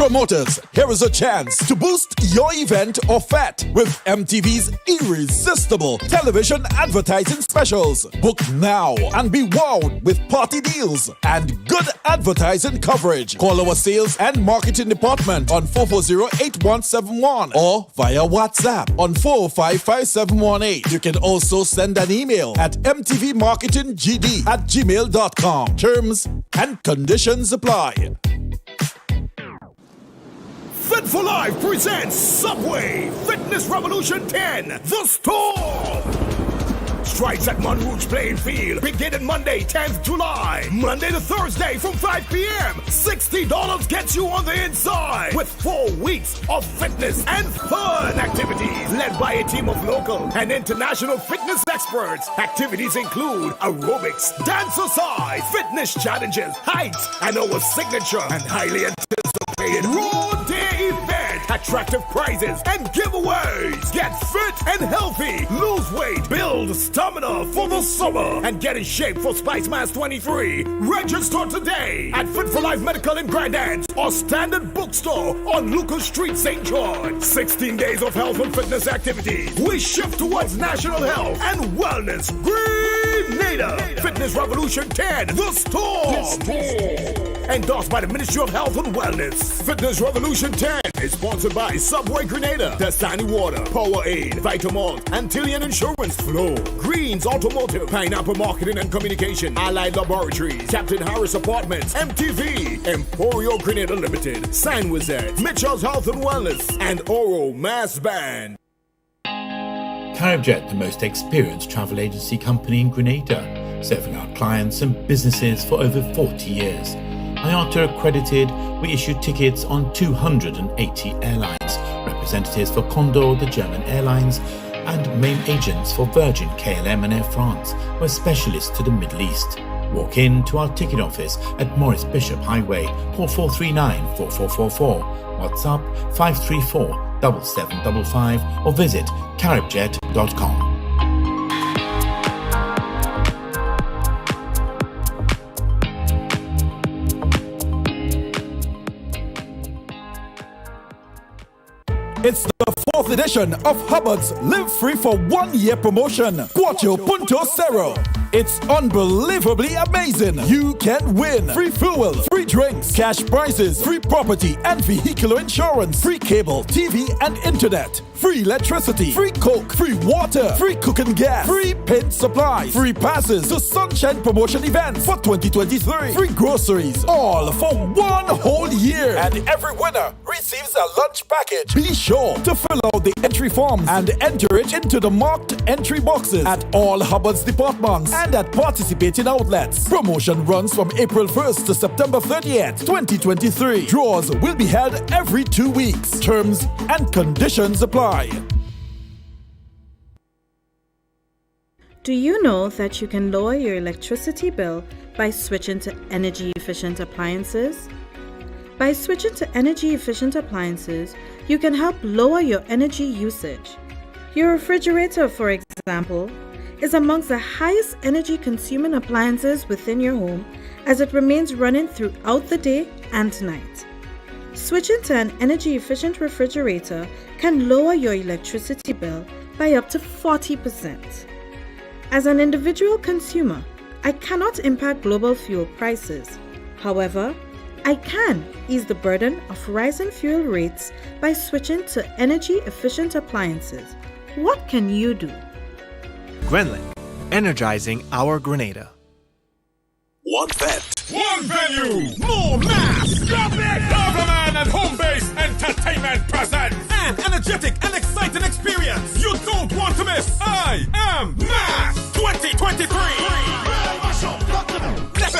Promoters, here is a chance to boost your event or fete with MTV's irresistible television advertising specials. Book now and be wowed with party deals and good advertising coverage. Call our sales and marketing department on 440-8171 or via WhatsApp on 405-5718. You can also send an email at mtvmarketinggd@gmail.com. Terms and conditions apply. Fit for Life presents Subway Fitness Revolution 10, The Storm. Strikes at Monrouge Playing Field beginning Monday, 10th July. Monday to Thursday from 5 p.m. $60 gets you on the inside with 4 weeks of fitness and fun activities led by a team of local and international fitness experts. Activities include aerobics, dance-a-side, fitness challenges, heights, and our signature and highly anticipated Raw Day event. Attractive prizes and giveaways. Get fit and healthy. Lose weight. Build stamina for the summer. And get in shape for Spice Mass 23. Register today at Fit for Life Medical in Grandance or Standard Bookstore on Lucas Street, St. George. 16 days of health and fitness activities. We shift towards national health and wellness. Grenada Fitness Revolution 10, The Storm. Endorsed by the Ministry of Health and Wellness. Fitness Revolution 10 is sponsored by Subway Grenada, Dasani Water, Powerade, Vitamalt, Antillian Insurance, Flow, Greens Automotive, Pineapple Marketing and Communication, Allied Laboratories, Captain Harris Apartments, MTV, Emporio Grenada Limited, Sign Wizard, Mitchell's Health and Wellness, and Oro Mass Band. Caribjet, the most experienced travel agency company in Grenada, serving our clients and businesses for over 40 years. IATA accredited, we issue tickets on 280 airlines, representatives for Condor, the German airlines, and main agents for Virgin, KLM and Air France. We're specialists to the Middle East. Walk in to our ticket office at Maurice Bishop Highway, call 439-4444, WhatsApp 534-7755 or visit caribjet.com. It's the 4th edition of Hubbard's Live Free for 1 year promotion. Cuatro Punto Cero. It's unbelievably amazing. You can win free fuel, free drinks, cash prizes, free property and vehicular insurance, free cable, TV and internet, free electricity, free coke, free water, free cooking gas, free paint supplies, free passes to Sunshine Promotion events for 2023, free groceries, all for 1 whole year. And every winner receives a lunch package. Be sure to fill out the entry forms and enter it into the marked entry boxes at all Hubbard's departments and at participating outlets. Promotion runs from April 1st to September 30th, 2023. Draws will be held every 2 weeks. Terms and conditions apply. Do you know that you can lower your electricity bill by switching to energy-efficient appliances? By switching to energy-efficient appliances, you can help lower your energy usage. Your refrigerator, for example, is amongst the highest energy-consuming appliances within your home as it remains running throughout the day and night. Switching to an energy-efficient refrigerator can lower your electricity bill by up to 40%. As an individual consumer, I cannot impact global fuel prices. However, I can ease the burden of rising fuel rates by switching to energy-efficient appliances. What can you do? Grenlin, energizing our Grenada. One bet. One venue. More mass. Government and home-based entertainment presents an energetic and exciting experience you don't want to miss. I am Mass 2023.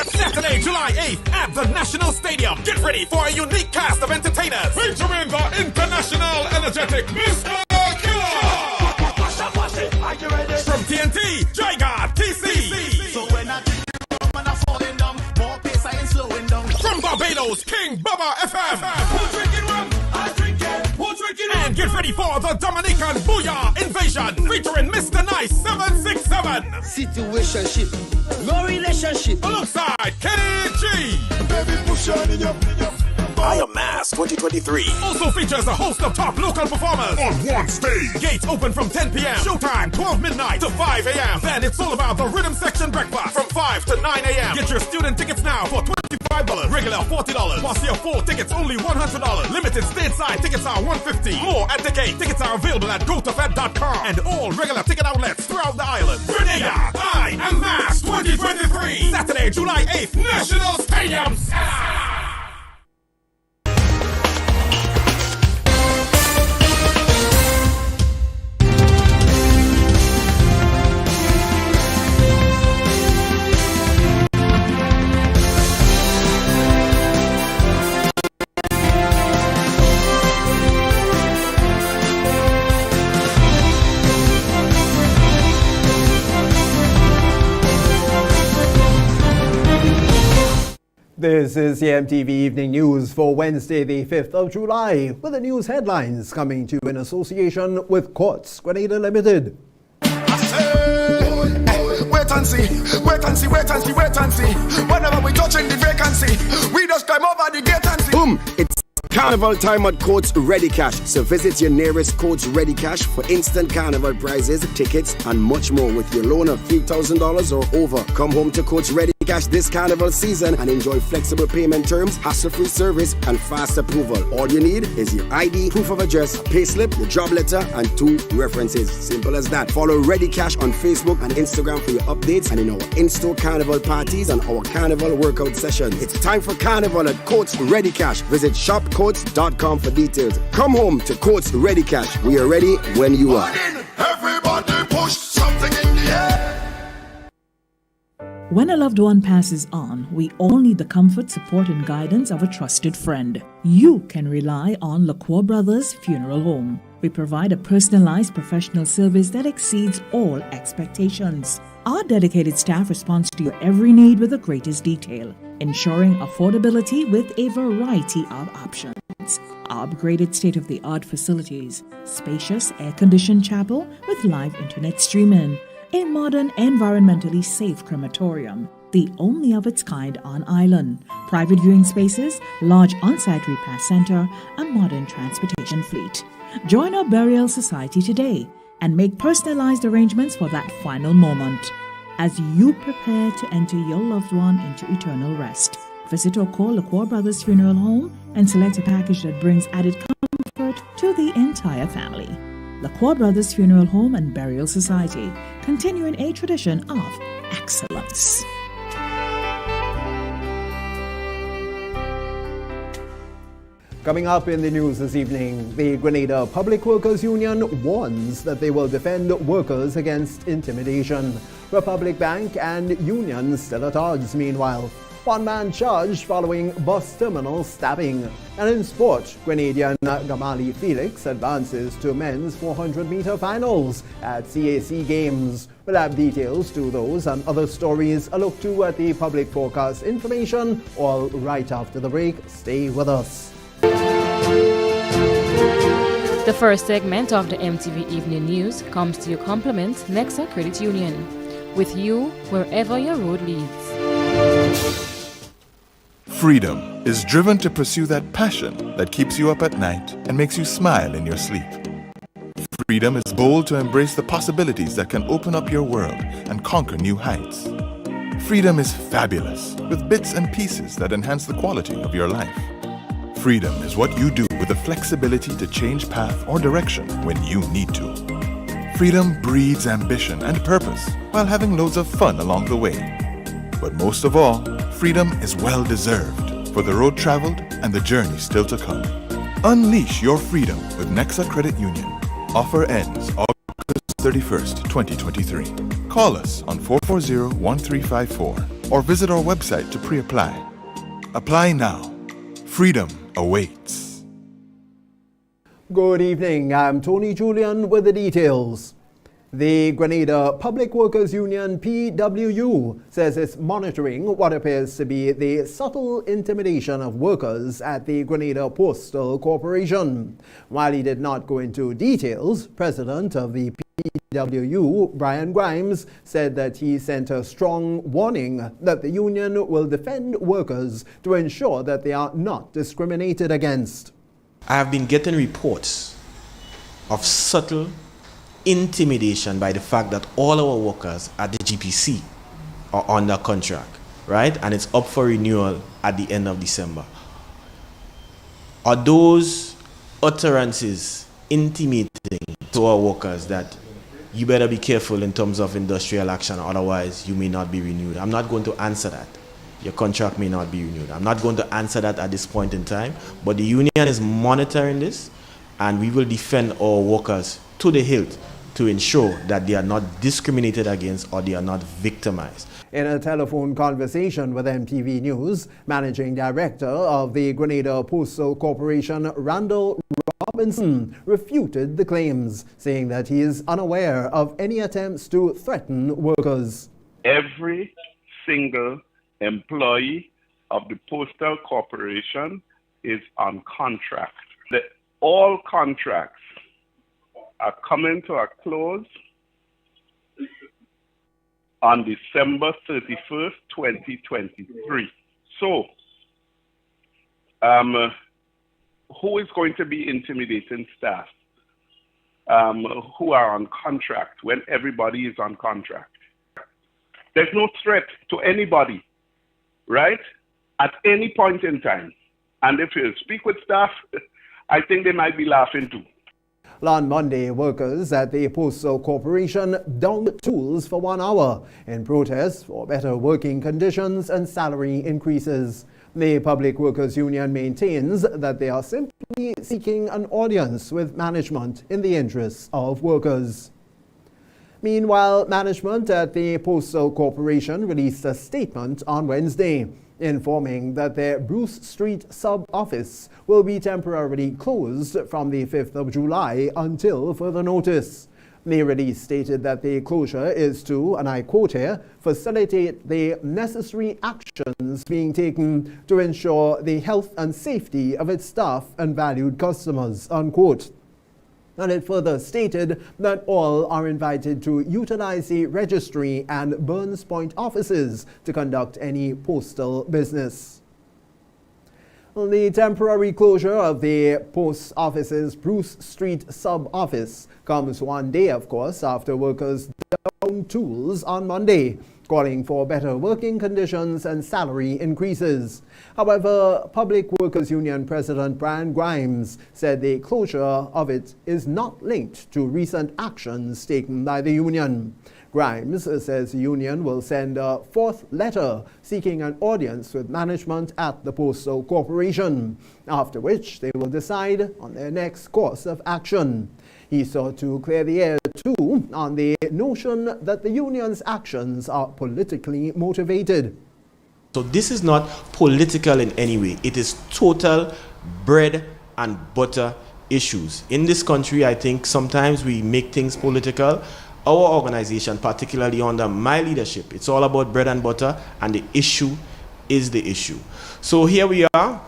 Saturday, July 8th at the National Stadium. Get ready for a unique cast of entertainers featuring the international energetic Mr. From TNT, Jaiga, TC. So when I think I'm falling down, more pace I ain't slowing down. From Barbados, King Bubba FM. Who's drinking rum? I drink it. Who's drinking rum? And get ready for the Dominican Booyah Invasion featuring Mr. Nice 767. Situationship, no relationship. Alongside Kenny G. Baby, push on in your I Am Mass 2023. Also features a host of top local performers on one stage. Gates open from 10 p.m. Showtime 12 midnight to 5 a.m. Then it's all about the Rhythm Section breakfast from 5 to 9 a.m. Get your student tickets now for $25, regular $40. Plus your full tickets only $100. Limited stateside tickets are $150. More at the gate. Tickets are available at gotofed.com and all regular ticket outlets throughout the island. Grenada, I Am Mass 2023. Saturday, July 8th, National Stadium. This is the MTV Evening News for Wednesday, the 5th of July, with the news headlines coming to you in association with Quartz Grenada Limited. Wait and see, wait and see, wait and see, wait and see. Whenever we touching the vacancy, we just climb over the gate and see. Boom! It's Carnival time at Courts Ready Cash. So visit your nearest Courts Ready Cash for instant carnival prizes, tickets, and much more with your loan of $3,000 or over. Come home to Courts Ready Cash this carnival season and enjoy flexible payment terms, hassle-free service, and fast approval. All you need is your ID, proof of address, a payslip, your job letter, and 2 references. Simple as that. Follow Ready Cash on Facebook and Instagram for your updates and in our in-store carnival parties and our carnival workout sessions. It's time for carnival at Courts Ready Cash. Visit shopcourts.com for details. Come home to Courts Ready Cash. We are ready when you are. Everybody push something in the air. When a loved one passes on, we all need the comfort, support, and guidance of a trusted friend. You can rely on LaCour Brothers Funeral Home. We provide a personalized professional service that exceeds all expectations. Our dedicated staff responds to your every need with the greatest detail, ensuring affordability with a variety of options. Our upgraded state-of-the-art facilities, spacious air-conditioned chapel with live internet streaming, a modern, environmentally safe crematorium, the only of its kind on island, private viewing spaces, large on-site repast center, a modern transportation fleet. Join our burial society today and make personalized arrangements for that final moment. As you prepare to enter your loved one into eternal rest, visit or call LaCour Brothers Funeral Home and select a package that brings added comfort to the entire family. LaCour Brothers Funeral Home and Burial Society, continuing a tradition of excellence. Coming up in the news this evening, the Grenada Public Workers Union warns that they will defend workers against intimidation. Republic Bank and Union still at odds meanwhile. One man charged following bus terminal stabbing. And in sport, Grenadian Gamali Felix advances to men's 400-meter finals at CAC Games. We'll have details to those and other stories. A look to at the public forecast information, all right after the break. Stay with us. The first segment of the MTV Evening News comes to your compliments Nexa Credit Union. With you wherever your road leads. Freedom is driven to pursue that passion that keeps you up at night and makes you smile in your sleep. Freedom is bold to embrace the possibilities that can open up your world and conquer new heights. Freedom is fabulous with bits and pieces that enhance the quality of your life. Freedom is what you do with the flexibility to change path or direction when you need to. Freedom breeds ambition and purpose while having loads of fun along the way. But most of all, freedom is well-deserved for the road traveled and the journey still to come. Unleash your freedom with Nexa Credit Union. Offer ends August 31st, 2023. Call us on 440-1354 or visit our website to pre-apply. Apply now. Freedom awaits. Good evening, I'm Tony Julian with the details. The Grenada Public Workers Union, PWU, says it's monitoring what appears to be the subtle intimidation of workers at the Grenada Postal Corporation. While he did not go into details, President of the PWU, Brian Grimes, said that he sent a strong warning that the union will defend workers to ensure that they are not discriminated against. I have been getting reports of subtle intimidation by the fact that all our workers at the GPC are under contract, right? And it's up for renewal at the end of December. Are those utterances intimating to our workers that you better be careful in terms of industrial action, otherwise you may not be renewed? I'm not going to answer that. Your contract may not be renewed. I'm not going to answer that at this point in time, but the union is monitoring this, and we will defend our workers to the hilt to ensure that they are not discriminated against or they are not victimized. In a telephone conversation with MTV News, Managing Director of the Grenada Postal Corporation, Randall Robinson, refuted the claims, saying that he is unaware of any attempts to threaten workers. Every single employee of the Postal Corporation is on contract. All contracts are coming to a close on December 31st, 2023. So, who is going to be intimidating staff who are on contract when everybody is on contract? There's no threat to anybody, right? At any point in time. And if you speak with staff, I think they might be laughing too. On Monday, workers at the Postal Corporation downed tools for 1 hour in protest for better working conditions and salary increases. The Public Workers Union maintains that they are simply seeking an audience with management in the interests of workers. Meanwhile, management at the Postal Corporation released a statement on Wednesday, informing that their Bruce Street sub-office will be temporarily closed from the 5th of July until further notice. The release stated that the closure is to, and I quote here, facilitate the necessary actions being taken to ensure the health and safety of its staff and valued customers, unquote. And it further stated that all are invited to utilize the registry and Burns Point offices to conduct any postal business. The temporary closure of the post office's Bruce Street sub-office comes 1 day, of course, after workers downed tools on Monday, calling for better working conditions and salary increases. However, Public Workers Union President Brian Grimes said the closure of it is not linked to recent actions taken by the union. Grimes says the union will send a 4th letter seeking an audience with management at the Postal Corporation, after which they will decide on their next course of action. He sought to clear the air, too, on the notion that the union's actions are politically motivated. So this is not political in any way. It is total bread and butter issues. In this country, I think sometimes we make things political. Our organization, particularly under my leadership, it's all about bread and butter, and the issue is the issue. So here we are.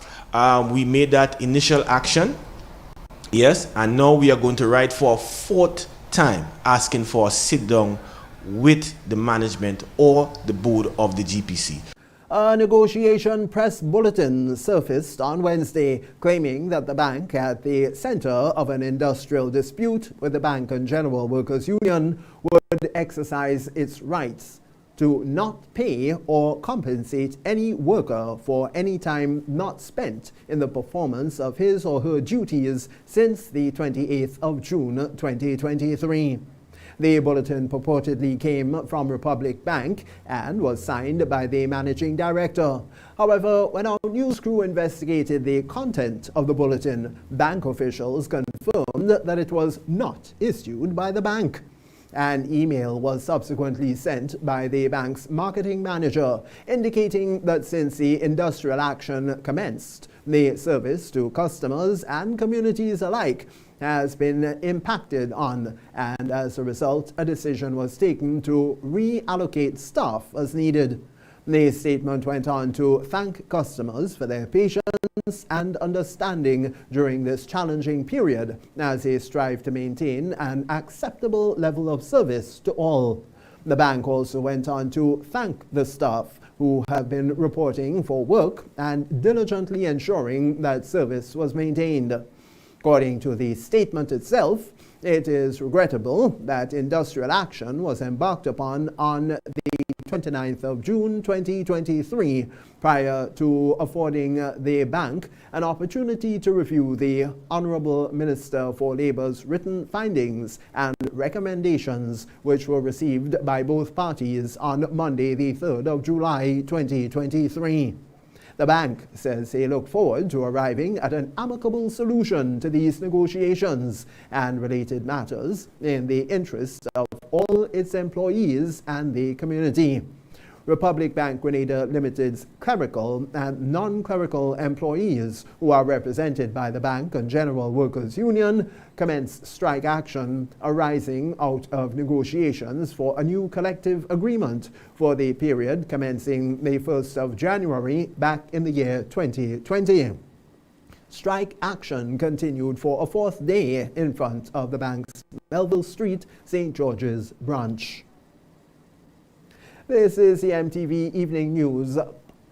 We made that initial action. Yes, and now we are going to write for a 4th time asking for a sit down with the management or the board of the GPC. A negotiation press bulletin surfaced on Wednesday, claiming that the bank at the center of an industrial dispute with the Bank and General Workers Union would exercise its rights to not pay or compensate any worker for any time not spent in the performance of his or her duties since the 28th of June 2023. The bulletin purportedly came from Republic Bank and was signed by the managing director. However, when our news crew investigated the content of the bulletin, bank officials confirmed that it was not issued by the bank. An email was subsequently sent by the bank's marketing manager, indicating that since the industrial action commenced, the service to customers and communities alike has been impacted on, and as a result, a decision was taken to reallocate staff as needed. The statement went on to thank customers for their patience and understanding during this challenging period as they strive to maintain an acceptable level of service to all. The bank also went on to thank the staff who have been reporting for work and diligently ensuring that service was maintained. According to the statement itself, it is regrettable that industrial action was embarked upon on the 29th of June 2023 prior to affording the bank an opportunity to review the Honourable Minister for Labour's written findings and recommendations, which were received by both parties on Monday the 3rd of July 2023. The bank says they look forward to arriving at an amicable solution to these negotiations and related matters in the interest of all its employees and the community. Republic Bank Grenada Limited's clerical and non-clerical employees who are represented by the Bank and General Workers Union commenced strike action arising out of negotiations for a new collective agreement for the period commencing the 1st of January back in the year 2020. Strike action continued for a fourth day in front of the bank's Melville Street, St. George's branch. This is the MTV Evening News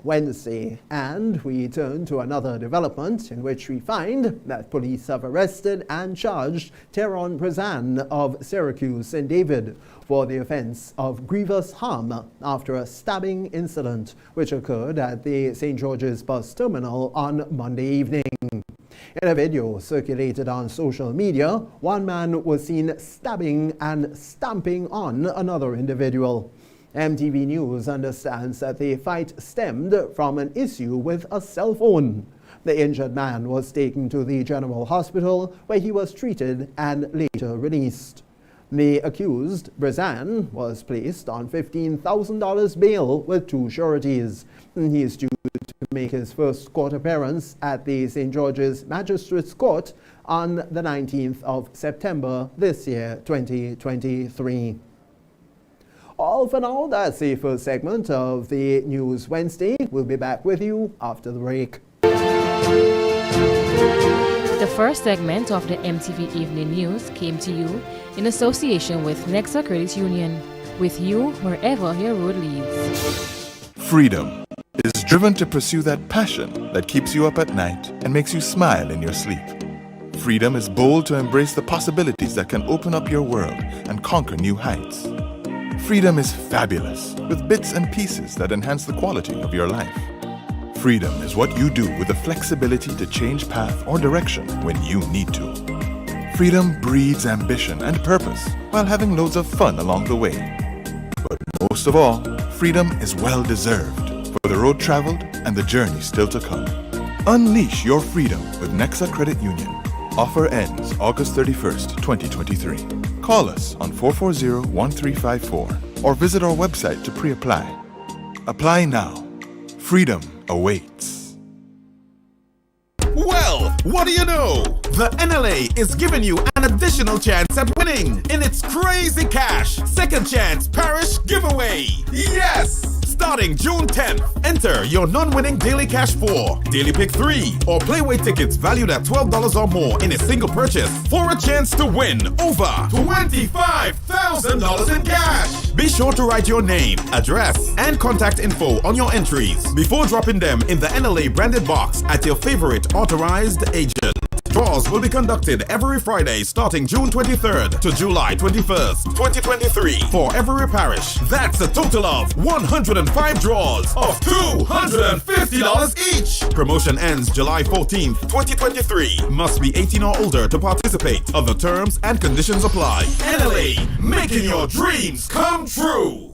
Wednesday, and we turn to another development in which we find that police have arrested and charged Teron Brazan of Syracuse St. David for the offense of grievous harm after a stabbing incident which occurred at the St. George's bus terminal on Monday evening. In a video circulated on social media, one man was seen stabbing and stamping on another individual. MTV News understands that the fight stemmed from an issue with a cell phone. The injured man was taken to the General Hospital where he was treated and later released. The accused, Brazan, was placed on $15,000 bail with two sureties. He is due to make his first court appearance at the St. George's Magistrates Court on the 19th of September this year, 2023. All for now, that's the first segment of the News Wednesday. We'll be back with you after the break. The first segment of the MTV Evening News came to you in association with Nexa Credit Union, with you wherever your road leads. Freedom is driven to pursue that passion that keeps you up at night and makes you smile in your sleep. Freedom is bold to embrace the possibilities that can open up your world and conquer new heights. Freedom is fabulous, with bits and pieces that enhance the quality of your life. Freedom is what you do with the flexibility to change path or direction when you need to. Freedom breeds ambition and purpose while having loads of fun along the way. But most of all, freedom is well-deserved for the road traveled and the journey still to come. Unleash your freedom with Nexa Credit Union. Offer ends August 31st, 2023. Call us on 440-1354 or visit our website to pre-apply. Apply now. Freedom awaits. Well, what do you know? The NLA is giving you an additional chance at winning in its Crazy Cash Second Chance Parish Giveaway. Yes! Starting June 10th, enter your non-winning Daily Cash 4, Daily Pick 3, or Playway tickets valued at $12 or more in a single purchase for a chance to win over $25,000 in cash. Be sure to write your name, address, and contact info on your entries before dropping them in the NLA branded box at your favorite authorized agent. Draws will be conducted every Friday starting June 23rd to July 21st, 2023 for every parish. That's a total of 105 draws of $250 each. Promotion ends July 14th, 2023. Must be 18 or older to participate. Other terms and conditions apply. NLA, making your dreams come true.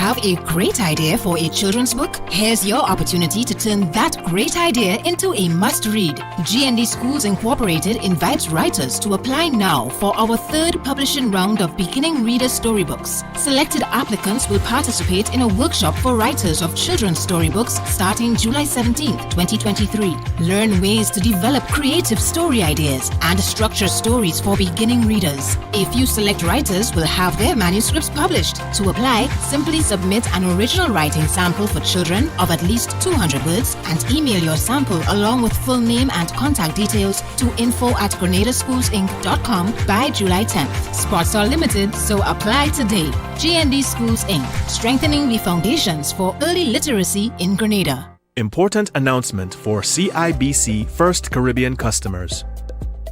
Have a great idea for a children's book? Here's your opportunity to turn that great idea into a must-read. GND Schools Incorporated invites writers to apply now for our third publishing round of beginning reader storybooks. Selected applicants will participate in a workshop for writers of children's storybooks starting July 17, 2023. Learn ways to develop creative story ideas and structure stories for beginning readers. A few select writers will have their manuscripts published. To apply, simply submit an original writing sample for children of at least 200 words and email your sample along with full name and contact details to info@grenadaschoolsinc.com by July 10th. Spots are limited, so apply today. GND Schools Inc., strengthening the foundations for early literacy in Grenada. Important announcement for CIBC First Caribbean customers.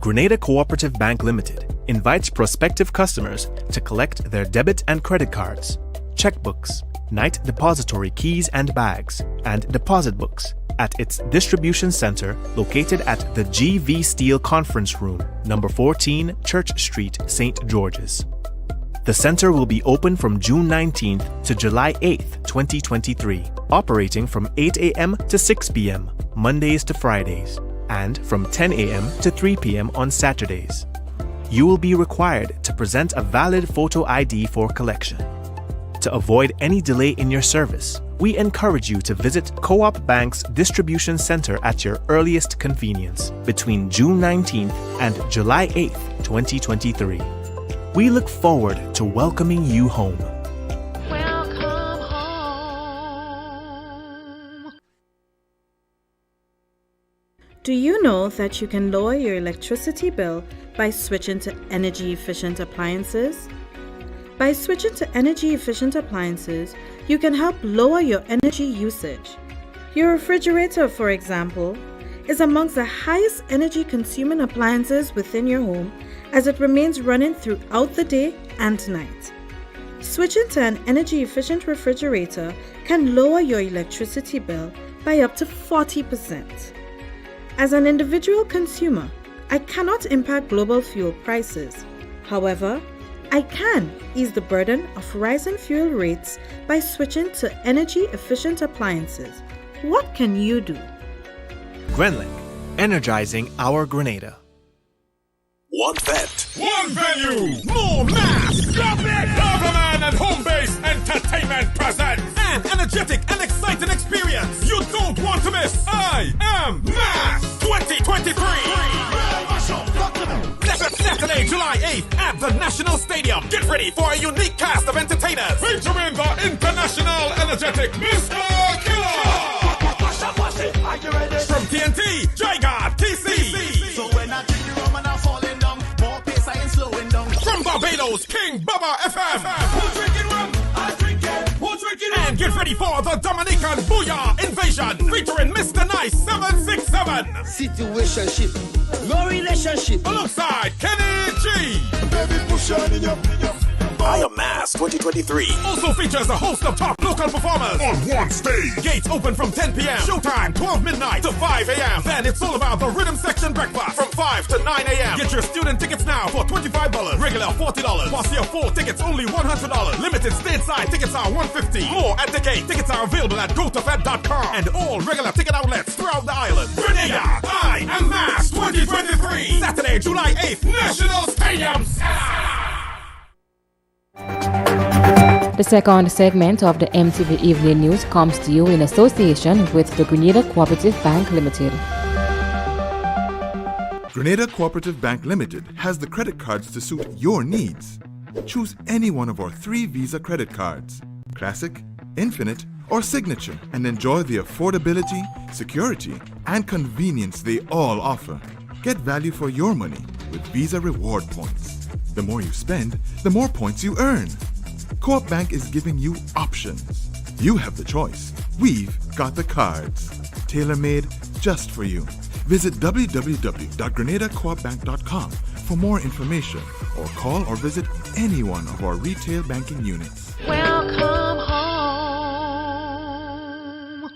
Grenada Cooperative Bank Limited invites prospective customers to collect their debit and credit cards, checkbooks, night depository keys and bags, and deposit books at its distribution center located at the GV Steel Conference Room, number 14 Church Street, St. George's. The center will be open from June 19th to July 8th, 2023, operating from 8 a.m. to 6 p.m., Mondays to Fridays, and from 10 a.m. to 3 p.m. on Saturdays. You will be required to present a valid photo ID for collection. To avoid any delay in your service, we encourage you to visit Co-op Bank's distribution center at your earliest convenience between June 19th and July 8th, 2023. We look forward to welcoming you home. Welcome home. Do you know that you can lower your electricity bill by switching to energy-efficient appliances? By switching to energy-efficient appliances, you can help lower your energy usage. Your refrigerator, for example, is amongst the highest energy-consuming appliances within your home as it remains running throughout the day and night. Switching to an energy-efficient refrigerator can lower your electricity bill by up to 40%. As an individual consumer, I cannot impact global fuel prices. However, I can ease the burden of rising fuel rates by switching to energy-efficient appliances. What can you do? Grenlink, energizing our Grenada. One bet. One venue. More mass. Government and home-based entertainment presents an energetic and exciting experience you don't want to miss. I am Mass 2023. Saturday, July 8th at the National Stadium. Get ready for a unique cast of entertainers featuring the international energetic Mr. Killer. From TNT, Jaiga, TC. So when I drink the rum and I'm falling down, more pace I ain't slowing down. From Barbados, King Bubba FM. Who's drinking rum? I'm drinking. Who's drinking rum? And get ready for the Dominican Booyah Invasion featuring Mr. Nice 767. Situationship, no relationship. Alongside Kenny G. Baby, push on in your I am Mass 2023. Also features a host of top local performers on one stage. Gates open from 10 p.m. Showtime 12 midnight to 5 a.m. Then it's all about the rhythm section breakfast from 5 to 9 a.m. Get your student tickets now for $25. Regular $40. Plus your 4 tickets only $100. Limited stateside tickets are $150. More at the gate. Tickets are available at gotofed.com and all regular ticket outlets throughout the island. Grenada, I am Mass 2023. Saturday, July 8th, National Stadium. The second segment of the MTV Evening News comes to you in association with the Grenada Cooperative Bank Limited. Grenada Cooperative Bank Limited has the credit cards to suit your needs. Choose any one of our 3 Visa credit cards, Classic, Infinite, or Signature, and enjoy the affordability, security, and convenience they all offer. Get value for your money with Visa Reward Points. The more you spend, the more points you earn. Co-op Bank is giving you options. You have the choice. We've got the cards. Tailor-made just for you. Visit www.grenadacoopbank.com for more information or call or visit any one of our retail banking units. Welcome home.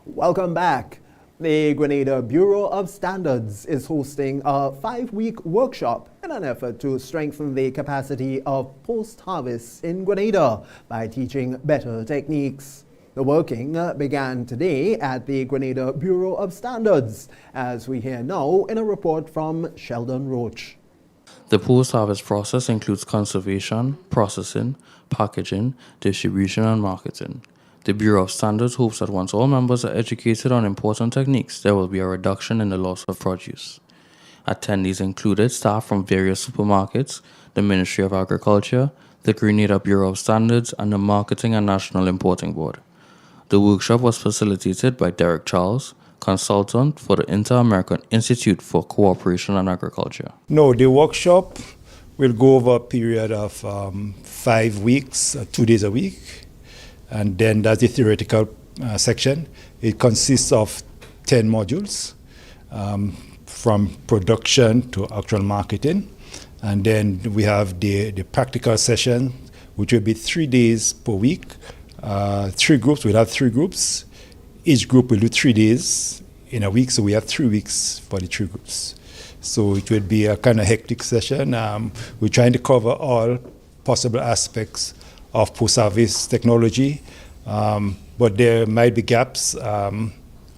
Welcome back. The Grenada Bureau of Standards is hosting a 5-week workshop in an effort to strengthen the capacity of post-harvest in Grenada by teaching better techniques. The working began today at the Grenada Bureau of Standards, as we hear now in a report from Sheldon Roach. The post-harvest process includes conservation, processing, packaging, distribution, and marketing. The Bureau of Standards hopes that once all members are educated on important techniques, there will be a reduction in the loss of produce. Attendees included staff from various supermarkets, the Ministry of Agriculture, the Grenada Bureau of Standards, and the Marketing and National Importing Board. The workshop was facilitated by Derek Charles, consultant for the Inter-American Institute for Cooperation and Agriculture. No, the workshop will go over a period of 5 weeks, 2 days a week. And then that's the theoretical section. It consists of 10 modules, from production to actual marketing. And then we have the practical session, which will be 3 days per week. 3 groups, we'll have 3 groups. Each group will do 3 days in a week, so we have 3 weeks for the 3 groups. So it will be a kind of hectic session. We're trying to cover all possible aspects of post-service technology, but there might be gaps,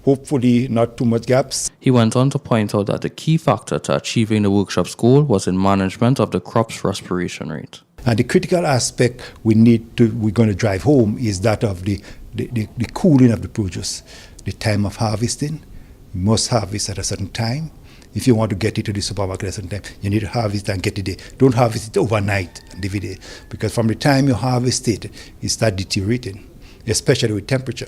hopefully not too much gaps. He went on to point out that the key factor to achieving the workshop's goal was in management of the crop's respiration rate. And the critical aspect we're going to drive home is that of the cooling of the produce, the time of harvesting. You must harvest at a certain time. If you want to get it to the supermarket at a certain time, you need to harvest and get it there. Don't harvest it overnight and leave it there, because from the time you harvest it, it starts deteriorating, especially with temperature,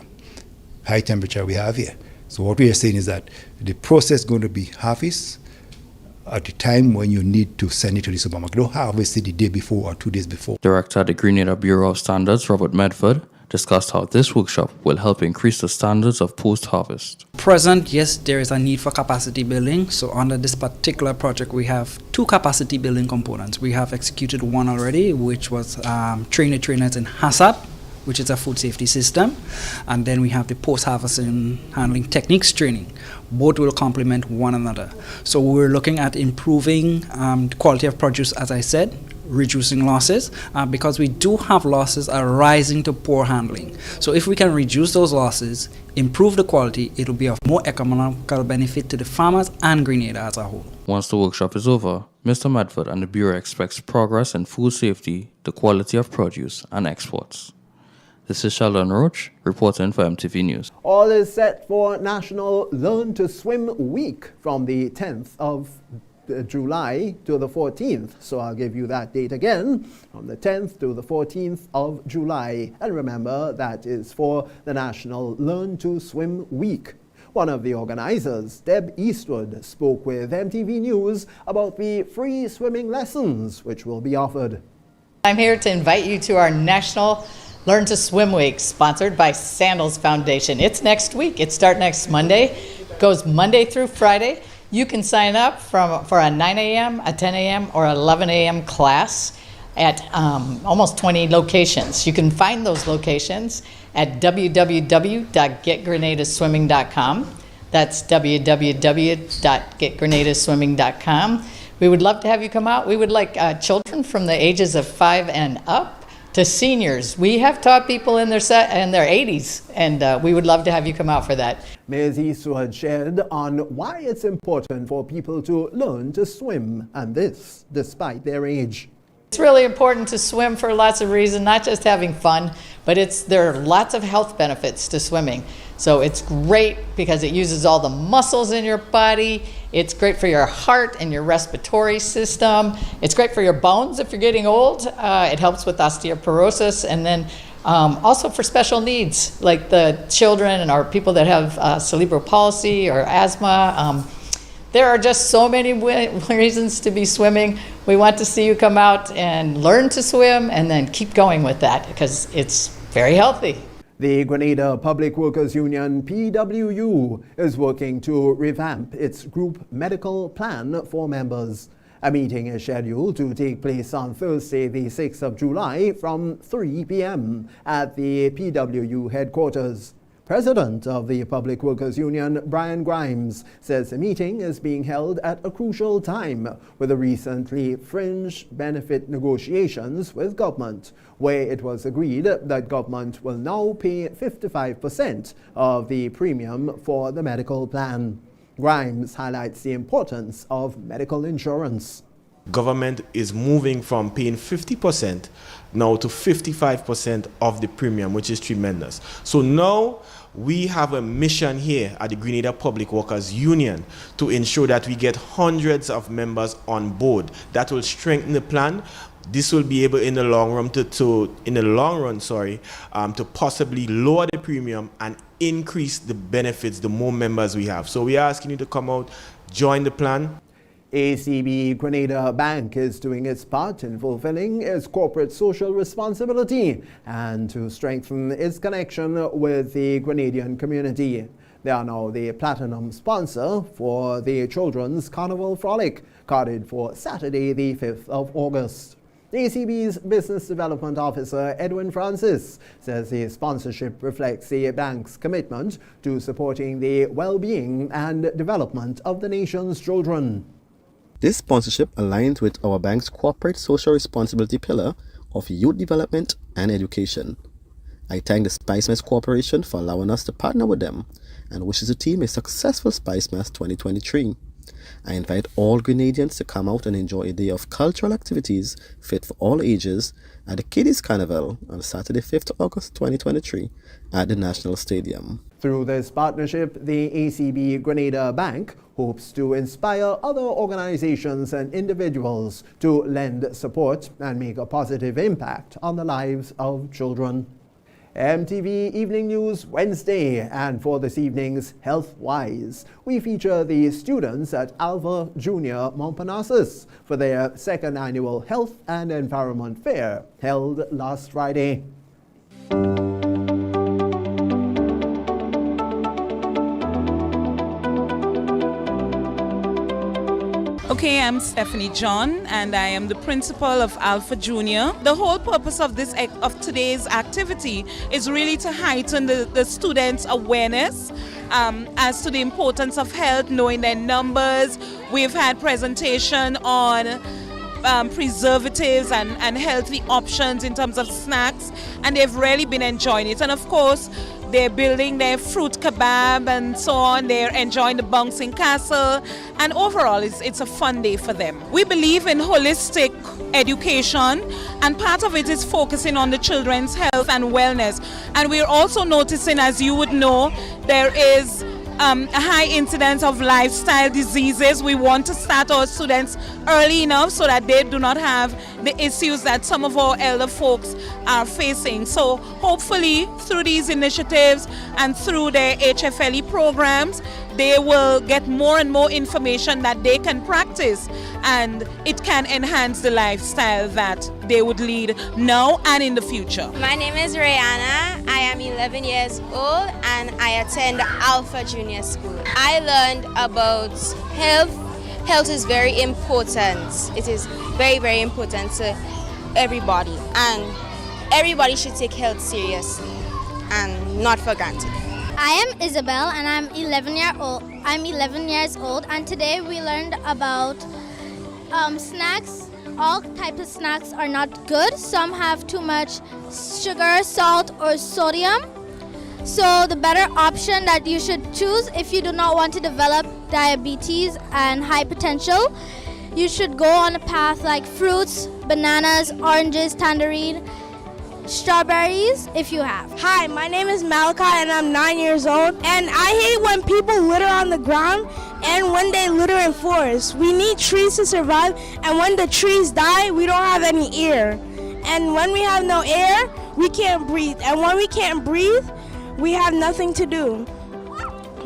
high temperature we have here. So what we are saying is that the process is going to be harvest at the time when you need to send it to the supermarket. Don't harvest it the day before or 2 days before. Director at the Grenada Bureau of Standards, Robert Medford, discussed how this workshop will help increase the standards of post-harvest. Present, yes, there is a need for capacity building. So under this particular project, we have 2 capacity building components. We have executed one already, which was trainers in HACCP, which is a food safety system. And then we have the post-harvest and handling techniques training. Both will complement one another. So we're looking at improving the quality of produce, as I said, reducing losses, because we do have losses arising to poor handling. So if we can reduce those losses, improve the quality, it will be of more economical benefit to the farmers and Grenada as a whole. Once the workshop is over, Mr. Medford and the Bureau expects progress in food safety, the quality of produce, and exports. This is Sheldon Roach, reporting for MTV News. All is set for National Learn to Swim Week from the 10th of July to the 14th. So I'll give you that date again, from the 10th to the 14th of July. And remember, that is for the National Learn to Swim Week. One of the organizers, Deb Eastwood, spoke with MTV News about the free swimming lessons which will be offered. I'm here to invite you to our National Learn to Swim Week, sponsored by Sandals Foundation. It's next week. It starts next Monday. Goes Monday through Friday. You can sign up for a 9 a.m., a 10 a.m., or 11 a.m. class at almost 20 locations. You can find those locations at www.getgrenadaswimming.com. That's www.getgrenadaswimming.com. We would love to have you come out. We would like children from the ages of 5 and up to seniors. We have taught people in their 80s, and we would love to have you come out for that. Ms. Eastwood shared on why it's important for people to learn to swim, and this despite their age. It's really important to swim for lots of reasons, not just having fun, but there are lots of health benefits to swimming. So it's great because it uses all the muscles in your body. It's great for your heart and your respiratory system. It's great for your bones if you're getting old. It helps with osteoporosis, and then also for special needs, like the children or people that have cerebral palsy or asthma. There are just so many reasons to be swimming. We want to see you come out and learn to swim and then keep going with that because it's very healthy. The Grenada Public Workers Union, PWU, is working to revamp its group medical plan for members. A meeting is scheduled to take place on Thursday, the 6th of July from 3 p.m. at the PWU headquarters. President of the Public Workers Union, Brian Grimes, says the meeting is being held at a crucial time with the recently fringe benefit negotiations with government, where it was agreed that government will now pay 55% of the premium for the medical plan. Grimes highlights the importance of medical insurance. Government is moving from paying 50% now to 55% of the premium, which is tremendous. So now we have a mission here at the Grenada Public Workers Union to ensure that we get hundreds of members on board. That will strengthen the plan. This will be able in the long run to possibly lower the premium and increase the benefits the more members we have. So we are asking you to come out, join the plan. ACB Grenada Bank is doing its part in fulfilling its corporate social responsibility and to strengthen its connection with the Grenadian community. They are now the platinum sponsor for the Children's Carnival Frolic, carded for Saturday the 5th of August. The ACB's Business Development Officer, Edwin Francis, says the sponsorship reflects the bank's commitment to supporting the well-being and development of the nation's children. This sponsorship aligns with our bank's corporate social responsibility pillar of youth development and education. I thank the Spicemass Corporation for allowing us to partner with them and wishes the team a successful Spicemass 2023. I invite all Grenadians to come out and enjoy a day of cultural activities fit for all ages at the Kiddies Carnival on Saturday, 5th of August 2023 at the National Stadium. Through this partnership, the ACB Grenada Bank hopes to inspire other organizations and individuals to lend support and make a positive impact on the lives of children. MTV Evening News Wednesday, and for this evening's Health Wise, we feature the students at Alva Junior Montparnasse for their second annual Health and Environment Fair held last Friday. Okay, I'm Stephanie John, and I am the principal of Alpha Junior. The whole purpose of today's activity is really to heighten the students' awareness as to the importance of health, knowing their numbers. We've had presentation on preservatives and healthy options in terms of snacks, and they've really been enjoying it. And of course, they're building their fruit kebab and so on. They're enjoying the bouncing castle, and overall it's a fun day for them. We believe in holistic education, and part of it is focusing on the children's health and wellness. And we're also noticing, as you would know, there is a high incidence of lifestyle diseases. We want to start our students early enough so that they do not have the issues that some of our elder folks are facing. So hopefully through these initiatives and through their HFLE programs, they will get more and more information that they can practice, and it can enhance the lifestyle that they would lead now and in the future. My name is Rihanna. I am 11 years old and I attend Alpha Junior School. I learned about health. Health is very important. It is very, very important to everybody, and everybody should take health seriously and not for granted. I am Isabel and I'm 11 years old, and today we learned about snacks. All types of snacks are not good. Some have too much sugar, salt, or sodium. So the better option that you should choose if you do not want to develop diabetes and high potential, you should go on a path like fruits, bananas, oranges, tangerine, strawberries if you have. Hi, my name is Malachi and I'm 9 years old, and I hate when people litter on the ground and when they litter in forests. We need trees to survive, and when the trees die, we don't have any air. And when we have no air, we can't breathe. And when we can't breathe, we have nothing to do.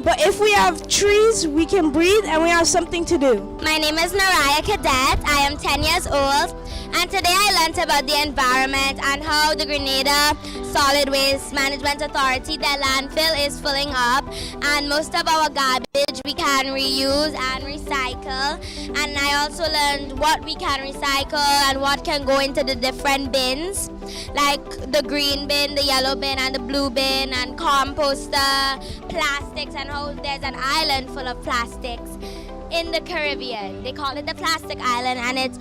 But if we have trees, we can breathe and we have something to do. My name is Naraya Cadet. I am 10 years old, and today I learned about the environment and how the Grenada Solid Waste Management Authority, their landfill is filling up, and most of our garbage we can reuse and recycle. And I also learned what we can recycle and what can go into the different bins. like the green bin, the yellow bin, and the blue bin, and composter, plastics, and how there's an island full of plastics in the Caribbean. They call it the Plastic Island, and it's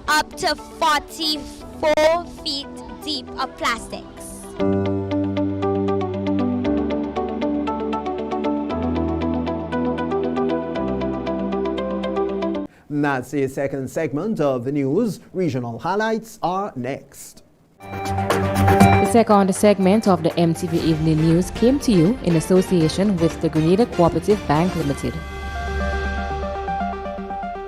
up to 44 feet deep of plastics. That's the second segment of the news. Regional highlights are next. The second segment of the MTV Evening News came to you in association with the Grenada Cooperative Bank Limited.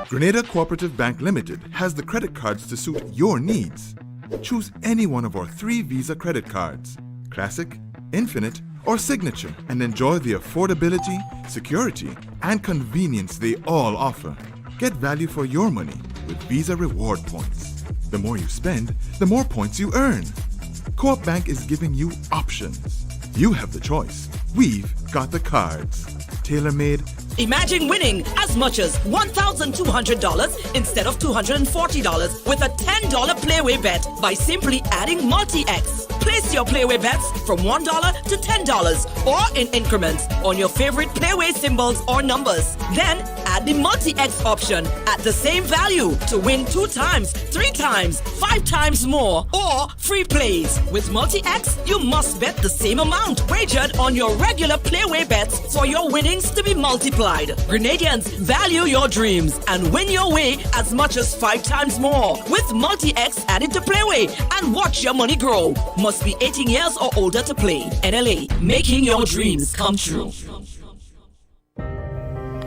Grenada Cooperative Bank Limited has the credit cards to suit your needs. Choose any one of our 3 Visa credit cards, Classic, Infinite, or Signature, and enjoy the affordability, security, and convenience they all offer. Get value for your money with Visa Reward Points. The more you spend, the more points you earn. Co-op Bank is giving you options. You have the choice. We've got the cards. Tailor-made. Imagine winning as much as $1,200 instead of $240 with a $10 Playway bet by simply adding Multi-X. Place your Playway bets from $1 to $10 or in increments on your favorite Playway symbols or numbers. Then add the Multi-X option at the same value to win 2 times, 3 times, 5 times more or free plays. With Multi-X, you must bet the same amount wagered on your regular Playway bets for your winnings to be multiplied. Grenadians, value your dreams and win your way as much as 5 times more with Multi-X added to Playway and watch your money grow. Must be 18 years or older to play. NLA, making your dreams come true.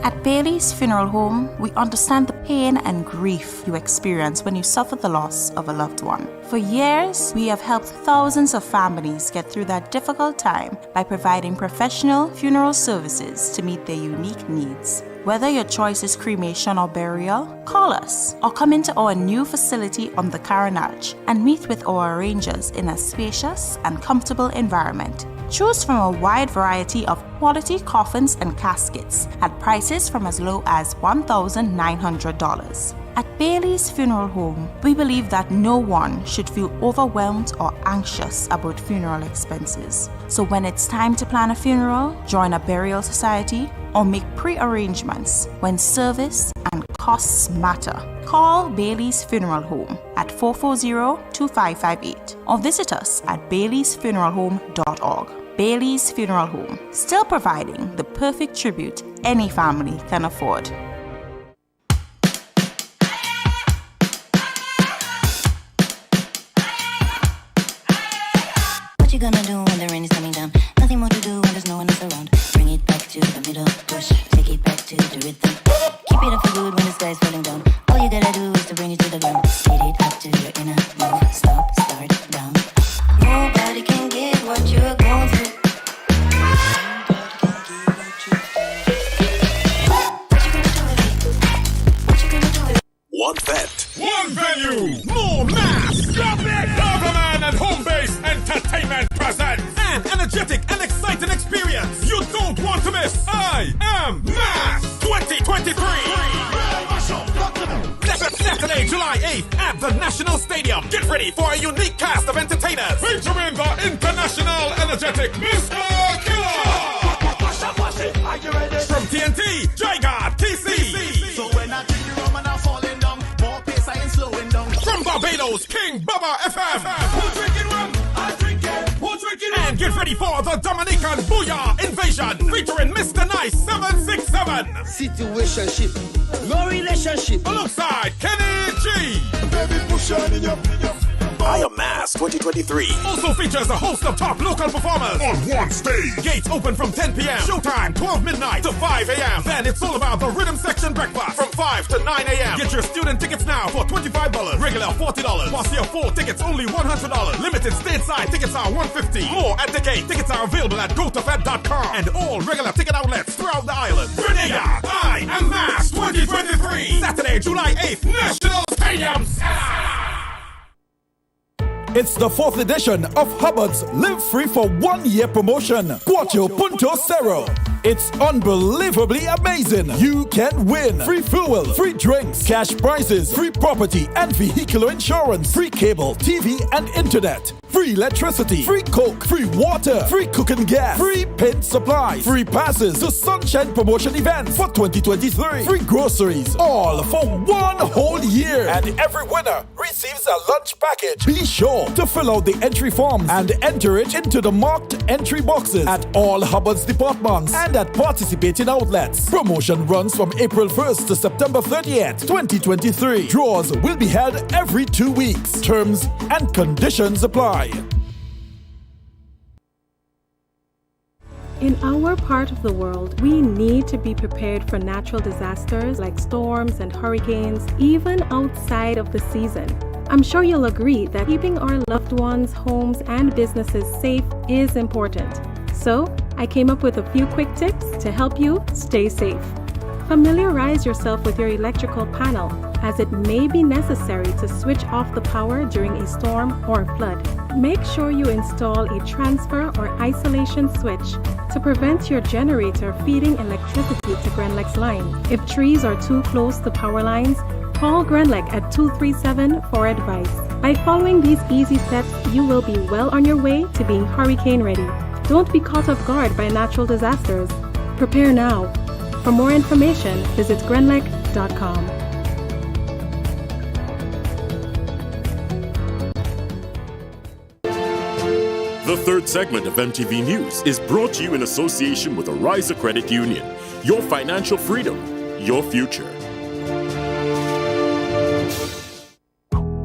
At Bailey's Funeral Home, we understand the pain and grief you experience when you suffer the loss of a loved one. For years, we have helped thousands of families get through that difficult time by providing professional funeral services to meet their unique needs. Whether your choice is cremation or burial, call us or come into our new facility on the Carenage and meet with our arrangers in a spacious and comfortable environment. Choose from a wide variety of quality coffins and caskets at prices from as low as $1,900. At Bailey's Funeral Home, we believe that no one should feel overwhelmed or anxious about funeral expenses. So when it's time to plan a funeral, join a burial society, or make pre-arrangements when service and costs matter, call Bailey's Funeral Home at 440-2558 or visit us at baileysfuneralhome.org. Bailey's Funeral Home, still providing the perfect tribute any family can afford. What you gonna do when the rain is coming down? Nothing more to do when there's no one else around. Bring it back to the middle, push, take it back to the rhythm. Keep it up for good when the sky's falling down. All you gotta do is to bring it to the ground. Speed it up to your inner move. Stop, start, down. Nobody can get what you're going through. One vet, one venue, more mass. Stop it! Government and Home Base Entertainment presents an energetic and exciting experience you don't want to miss. I Am Mass 2023. Saturday, July 8th at the National Stadium. Get ready for a unique cast of entertainers featuring the international energetic Mr. Killer. From TNT, Jaiga, TC. So when I drink the rum and I falling down, more pace I ain't slowing down. From Barbados, King Bubba FM. Who drinking rum? I drink it. Who drinking rum? And get ready for the Dominican Booyah Invasion featuring Mr. Nice 767. Situationship, no relationship. Alongside Kenny G. Baby, push on in your I Am Mass 2023 also features a host of top local performers on one stage. Gates open from 10 p.m. Showtime 12 midnight to 5 a.m. Then it's all about the rhythm section breakfast from 5 to 9 a.m. Get your student tickets now for $25, regular $40. Plus your full tickets only $100. Limited stateside tickets are $150. More at the gate. Tickets are available at gotofed.com and all regular ticket outlets throughout the island. Grenada, I Am Mass 2023. Saturday, July 8th, National Stadium. It's the 4th edition of Hubbard's Live Free for 1 year promotion. Cuatro Punto Cero. It's unbelievably amazing. You can win free fuel, free drinks, cash prizes, free property and vehicular insurance, free cable, TV and internet. free electricity, free coke, free water, free cooking gas, free paint supplies, free passes to Sunshine Promotion events for 2023, free groceries, all for 1 whole year. And every winner receives a lunch package. Be sure to fill out the entry forms and enter it into the marked entry boxes at all Hubbard's departments and at participating outlets. Promotion runs from April 1st to September 30th, 2023. Draws will be held every 2 weeks. Terms and conditions apply. In our part of the world, we need to be prepared for natural disasters like storms and hurricanes, even outside of the season. I'm sure you'll agree that keeping our loved ones, homes, and businesses safe is important. So, I came up with a few quick tips to help you stay safe. Familiarize yourself with your electrical panel, as it may be necessary to switch off the power during a storm or flood. Make sure you install a transfer or isolation switch to prevent your generator feeding electricity to Grenlec's line. If trees are too close to power lines, call Grenlec at 237 for advice. By following these easy steps, you will be well on your way to being hurricane ready. Don't be caught off guard by natural disasters. Prepare now. For more information, visit grenlec.com. The third segment of MTV News is brought to you in association with Ariza Credit Union. Your financial freedom, your future.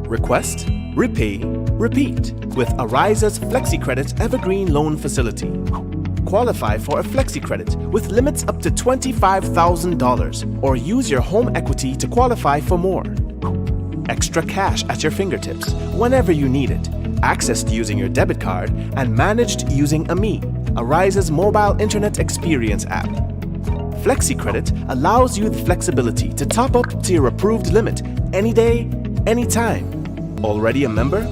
Request, repay, repeat with Ariza's FlexiCredit Evergreen Loan Facility. Qualify for a FlexiCredit with limits up to $25,000 or use your home equity to qualify for more. Extra cash at your fingertips whenever you need it. Accessed using your debit card and managed using AMI, Ariza's mobile internet experience app. FlexiCredit allows you the flexibility to top up to your approved limit any day, anytime. Already a member?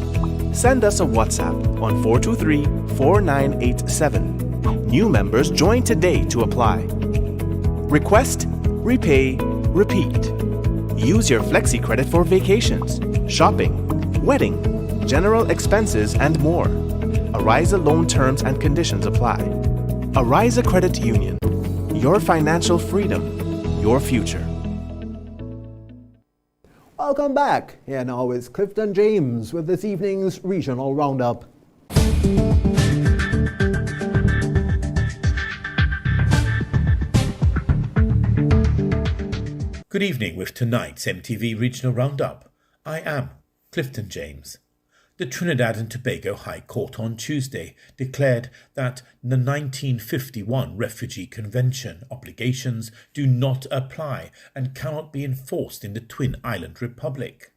Send us a WhatsApp on 423-4987. New members join today to apply. Request, repay, repeat. Use your FlexiCredit for vacations, shopping, wedding, general expenses, and more. Ariza loan terms and conditions apply. Ariza Credit Union. Your financial freedom, your future. Welcome back. Here now is Clifton James with this evening's Regional Roundup. Good evening with tonight's MTV Regional Roundup. I am Clifton James. The Trinidad and Tobago High Court on Tuesday declared that the 1951 Refugee Convention obligations do not apply and cannot be enforced in the Twin Island Republic.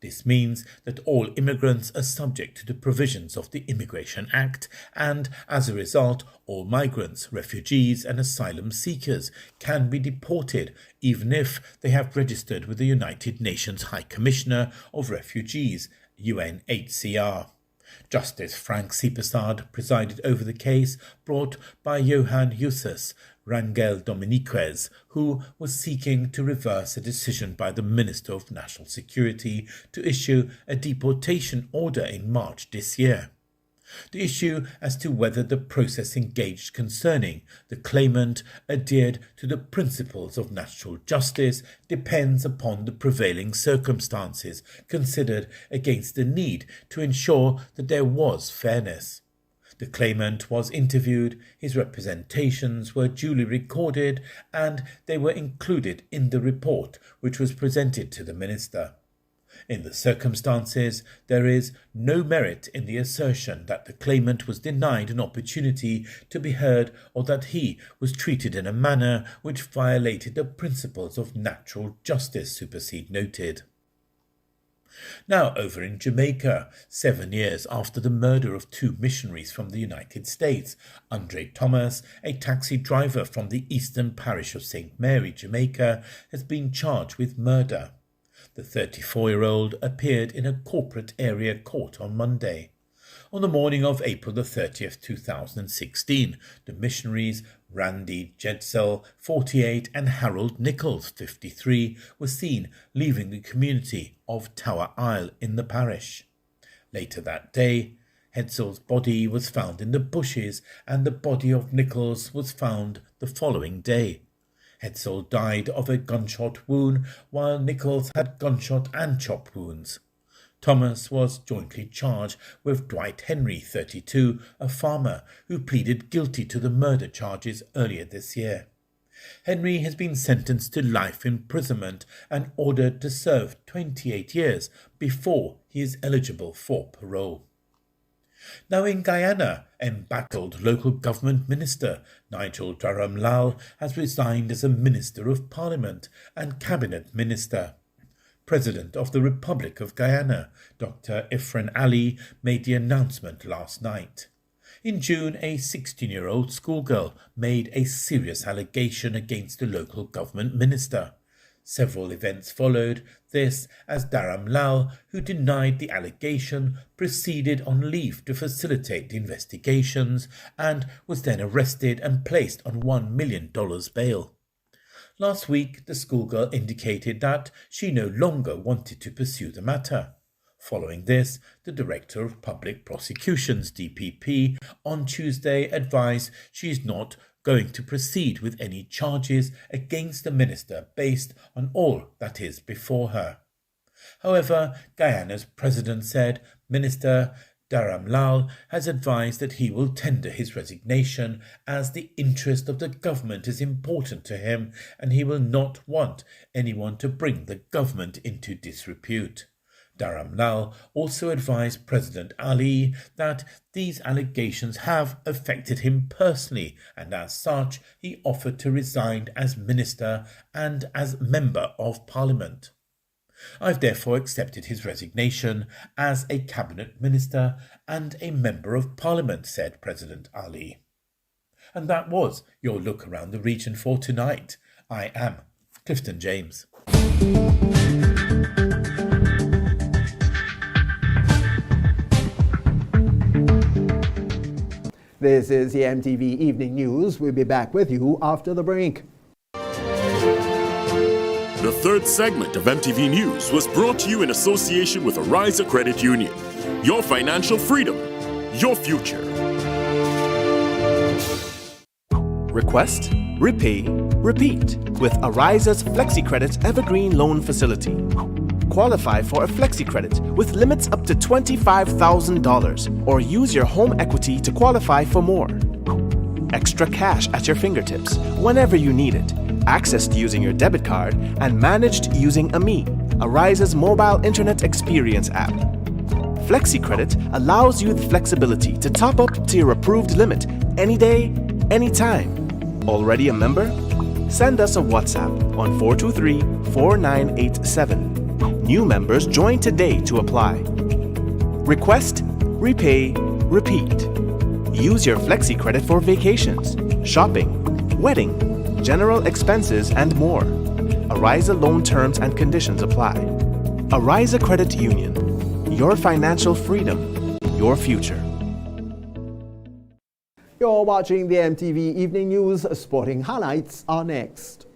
This means that all immigrants are subject to the provisions of the Immigration Act and, as a result, all migrants, refugees and asylum seekers can be deported even if they have registered with the United Nations High Commissioner of Refugees, UNHCR. Justice Frank Sipersad presided over the case brought by Johan Justus Rangel Dominiquez, who was seeking to reverse a decision by the Minister of National Security to issue a deportation order in March this year. The issue as to whether the process engaged concerning the claimant adhered to the principles of natural justice depends upon the prevailing circumstances considered against the need to ensure that there was fairness. The claimant was interviewed, his representations were duly recorded, and they were included in the report which was presented to the Minister. In the circumstances, there is no merit in the assertion that the claimant was denied an opportunity to be heard or that he was treated in a manner which violated the principles of natural justice, Supersede noted. Now over in Jamaica, 7 years after the murder of 2 missionaries from the United States, Andre Thomas, a taxi driver from the eastern parish of St. Mary, Jamaica, has been charged with murder. The 34-year-old appeared in a corporate area court on Monday. On the morning of April the 30th, 2016, the missionaries Randy Jedsel, 48, and Harold Nichols, 53, were seen leaving the community of Tower Isle in the parish. Later that day, Hetzel's body was found in the bushes and the body of Nichols was found the following day. Hetzel died of a gunshot wound while Nichols had gunshot and chop wounds. Thomas was jointly charged with Dwight Henry, 32, a farmer who pleaded guilty to the murder charges earlier this year. Henry has been sentenced to life imprisonment and ordered to serve 28 years before he is eligible for parole. Now in Guyana, embattled local government minister Nigel Dharam Lal has resigned as a Minister of Parliament and Cabinet Minister. President of the Republic of Guyana, Dr. Ifran Ali, made the announcement last night. In June, a 16-year-old schoolgirl made a serious allegation against the local government minister. Several events followed this as Dharam Lal, who denied the allegation, proceeded on leave to facilitate the investigations and was then arrested and placed on $1 million bail. Last week, the schoolgirl indicated that she no longer wanted to pursue the matter. Following this, the Director of Public Prosecutions, DPP, on Tuesday advised she is not going to proceed with any charges against the minister based on all that is before her. However, Guyana's president said Minister Dharam Lal has advised that he will tender his resignation as the interest of the government is important to him and he will not want anyone to bring the government into disrepute. Dharam Lal also advised President Ali that these allegations have affected him personally and as such he offered to resign as minister and as member of parliament. I've therefore accepted his resignation as a cabinet minister and a member of parliament, said President Ali. And that was your look around the region for tonight. I am Clifton James. This is the MTV Evening News. We'll be back with you after the break. The third segment of MTV News was brought to you in association with Ariza Credit Union. Your financial freedom, your future. Request, repay, repeat with Ariza's FlexiCredit Evergreen Loan Facility. Qualify for a FlexiCredit with limits up to $25,000 or use your home equity to qualify for more. Extra cash at your fingertips whenever you need it. Accessed using your debit card and managed using AMI, Ariza's mobile internet experience app. FlexiCredit allows you the flexibility to top up to your approved limit any day, anytime. Already a member? Send us a WhatsApp on 423-4987. New members join today to apply. Request, repay, repeat. Use your FlexiCredit for vacations, shopping, wedding, general expenses, and more. Ariza loan terms and conditions apply. Ariza Credit Union. Your financial freedom, your future. You're watching the MTV Evening News. Sporting highlights are next.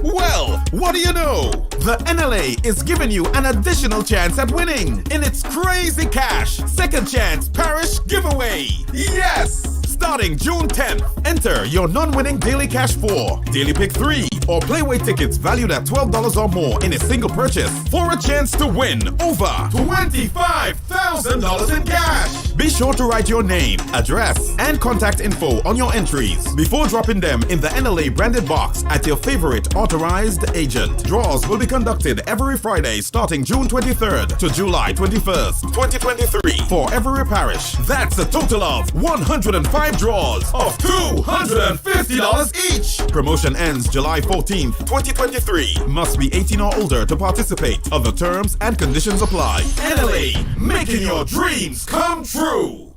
Well, what do you know? The NLA is giving you an additional chance at winning in its Crazy Cash Second Chance Parish Giveaway. Yes! Starting June 10th, enter your non-winning Daily Cash 4, Daily Pick 3, or Playway tickets valued at $12 or more in a single purchase for a chance to win over $25,000 in cash. Be sure to write your name, address, and contact info on your entries before dropping them in the NLA branded box at your favorite authorized agent. Draws will be conducted every Friday starting June 23rd to July 21st, 2023 for every parish. That's a total of 105 draws of $250 each. Promotion ends July 14th, 2023. Must be 18 or older to participate. Other terms and conditions apply. NLA, making your dreams come true.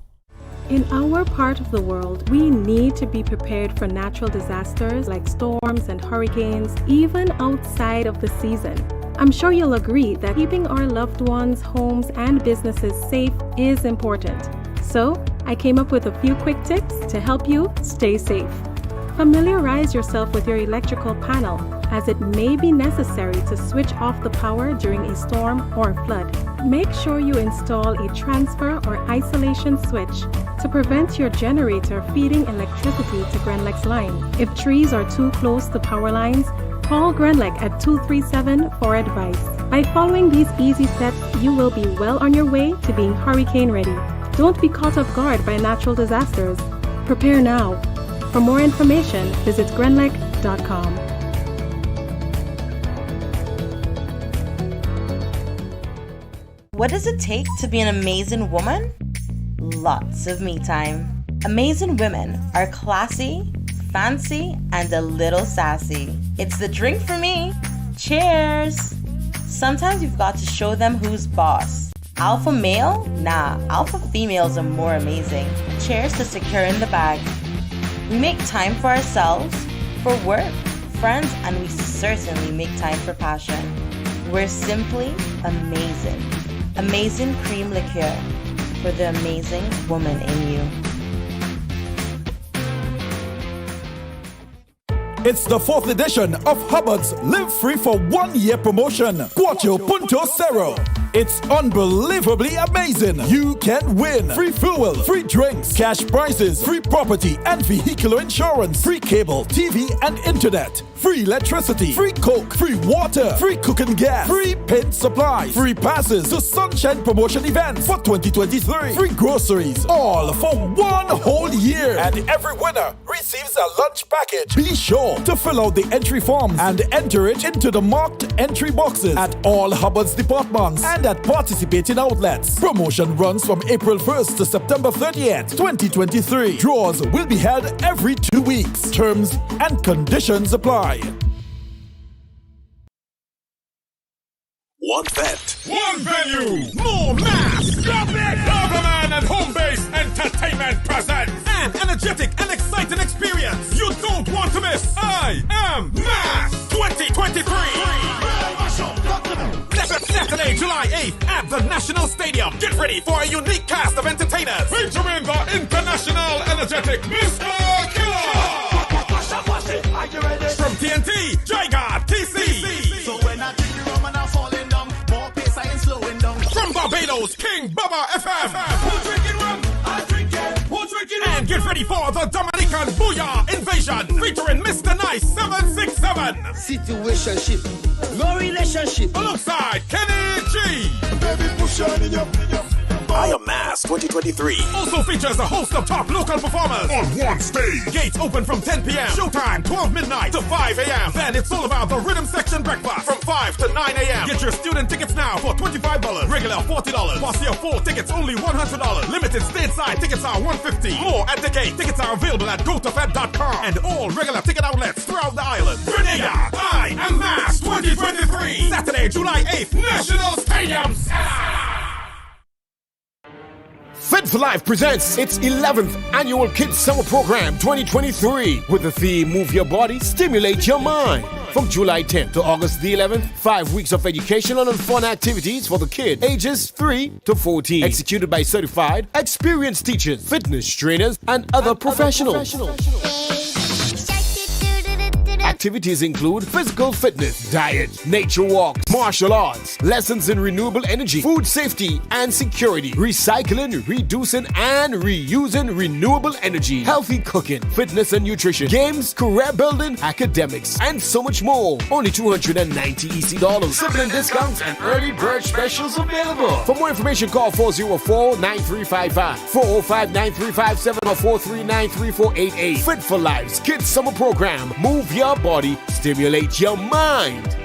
In our part of the world, we need to be prepared for natural disasters like storms and hurricanes, even outside of the season. I'm sure you'll agree that keeping our loved ones, homes, and businesses safe is important. So, I came up with a few quick tips to help you stay safe. Familiarize yourself with your electrical panel, as it may be necessary to switch off the power during a storm or flood. Make sure you install a transfer or isolation switch to prevent your generator feeding electricity to Grenlec's line. If trees are too close to power lines, call Grenlec at 237 for advice. By following these easy steps, you will be well on your way to being hurricane ready. Don't be caught off guard by natural disasters. Prepare now. For more information, visit grenlec.com. What does it take to be an amazing woman? Lots of me time. Amazing women are classy, fancy, and a little sassy. It's the drink for me. Cheers! Sometimes you've got to show them who's boss. Alpha male? Nah, alpha females are more amazing. Cheers to securing the bag. We make time for ourselves, for work, friends, and we certainly make time for passion. We're simply amazing. Amazing cream liqueur for the amazing woman in you. It's the 4th edition of Hubbard's Live Free for 1 year promotion. Cuatro Punto Cero. It's unbelievably amazing. You can win free fuel, free drinks, cash prizes, free property and vehicular insurance, free cable, TV and internet, free electricity, free coke, free water, free cooking gas, free paint supplies, free passes to Sunshine Promotion events for 2023, free groceries, all for 1 whole year. And every winner receives a lunch package. Be sure to fill out the entry forms and enter it into the marked entry boxes at all Hubbard's departments and at participating outlets. Promotion runs from April 1st to September 30th, 2023. Draws will be held every 2 weeks. Terms and conditions apply. One vet, one venue, more mass. Stop it! Overman and Home Base Entertainment presents an energetic and exciting experience you don't want to miss. I am Mass 2023. Saturday, July 8th at the National Stadium. Get ready for a unique cast of entertainers featuring the international energetic Mr. Killer. From TNT, Jigar, TC. So when I drink the rum and I'm falling down, more pace I ain't slowing down. From Barbados, King Bubba FM. Who's drinking rum? I drink it. Who's drinking rum? And get ready for the Dominican Booyah Invasion featuring Mr. Nice 767. Situationship, no relationship. Alongside Kenny G. Baby, push on in your I Am Mass 2023 also features a host of top local performers on one stage. Gates open from 10 p.m. Showtime 12 midnight to 5 a.m. Then it's all about the Rhythm Section breakfast from 5 to 9 a.m. Get your student tickets now for $25. Regular $40. Whilst your 4 tickets only $100. Limited stateside tickets are $150. More at the gate. Tickets are available at gotofed.com and all regular ticket outlets throughout the island. Grenada, I Am Mass 2023. Saturday, July 8th, National Stadium. Fit for Life presents its 11th annual Kids Summer Program 2023 with the theme Move Your Body, Stimulate Your Mind. From July 10th to August the 11th, 5 weeks of educational and fun activities for the kids ages 3 to 14. Executed by certified, experienced teachers, fitness trainers, and other professionals. Activities include physical fitness, diet, nature walks, martial arts, lessons in renewable energy, food safety and security, recycling, reducing and reusing renewable energy, healthy cooking, fitness and nutrition, games, career building, academics, and so much more. Only $290 EC. Sibling discounts and early bird specials available. For more information, call 404-9355, 405-9357 or 439-3488. Fit for Life's Kids Summer Program. Move your body, stimulate your mind.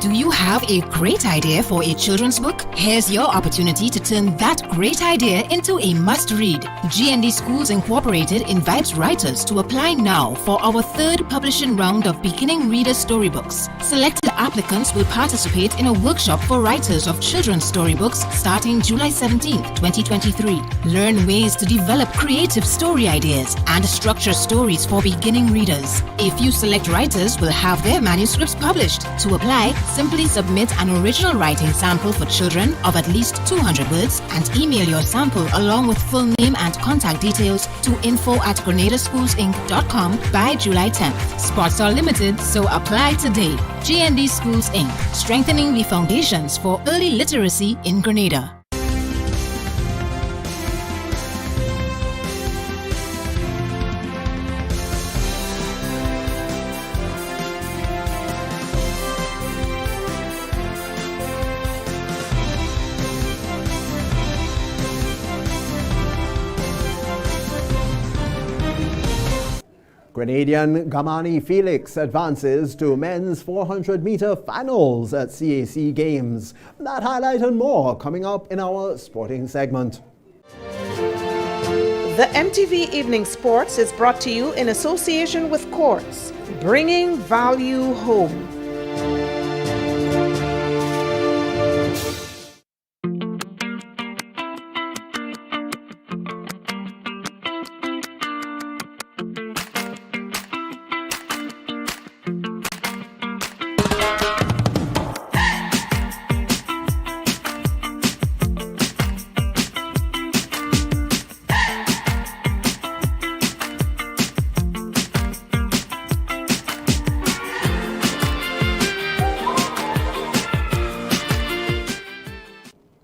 Do you have a great idea for a children's book? Here's your opportunity to turn that great idea into a must-read. GND Schools Incorporated invites writers to apply now for our 3rd publishing round of beginning reader storybooks. Selected applicants will participate in a workshop for writers of children's storybooks starting July 17th, 2023. Learn ways to develop creative story ideas and structure stories for beginning readers. A few select writers will have their manuscripts published. To apply, Simply submit an original writing sample for children of at least 200 words and email your sample along with full name and contact details to info@grenadaschoolsinc.com by July 10th. Spots are limited, so apply today. GND Schools Inc., strengthening the foundations for early literacy in Grenada. Grenadian Gamani Felix advances to men's 400-meter finals at CAC Games. That highlight and more coming up in our sporting segment. The MTV Evening Sports is brought to you in association with Quartz, bringing value home.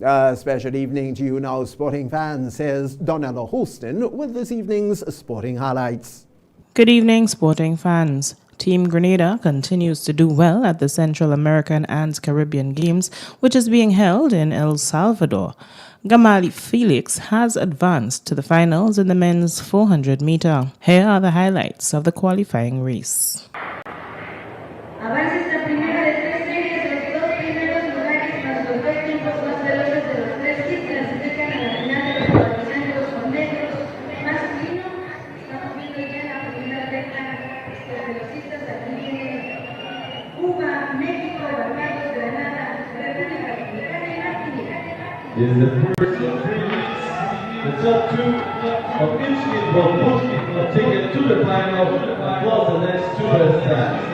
A special evening to you now, sporting fans, says Donella Holston with this evening's sporting highlights. Good evening, sporting fans. Team Grenada continues to do well at the Central American and Caribbean Games, which is being held in El Salvador. Gamali Felix has advanced to the finals in the men's 400 meter. Here are the highlights of the qualifying race. Is the first of three weeks. The top two of each team will push a ticket to the final, plus the next two best times.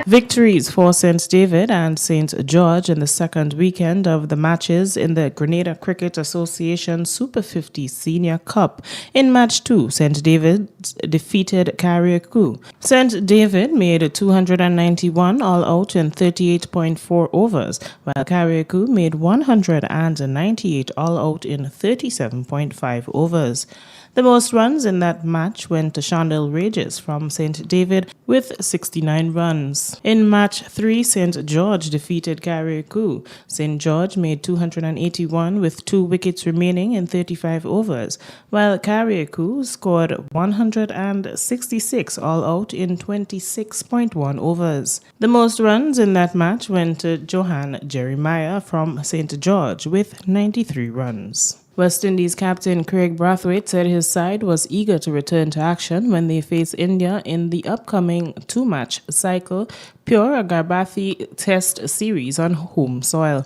Victories for St. David and St. George in the second weekend of the matches in the Grenada Cricket Association Super 50 Senior Cup. In match 2, St. David defeated Carriacou. St. David made 291 all out in 38.4 overs, while Carriacou made 198 all out in 37.5 overs. The most runs in that match went to Shondell Regis from St. David with 69 runs. In match 3, St. George defeated Carriacou. St. George made 281 with 2 wickets remaining in 35 overs, while Carriacou scored 166 all out in 26.1 overs. The most runs in that match went to Johan Jeremiah from St. George with 93 runs. West Indies captain Craig Brathwaite said his side was eager to return to action when they face India in the upcoming 2-match cycle Pure Garbathi Test Series on home soil.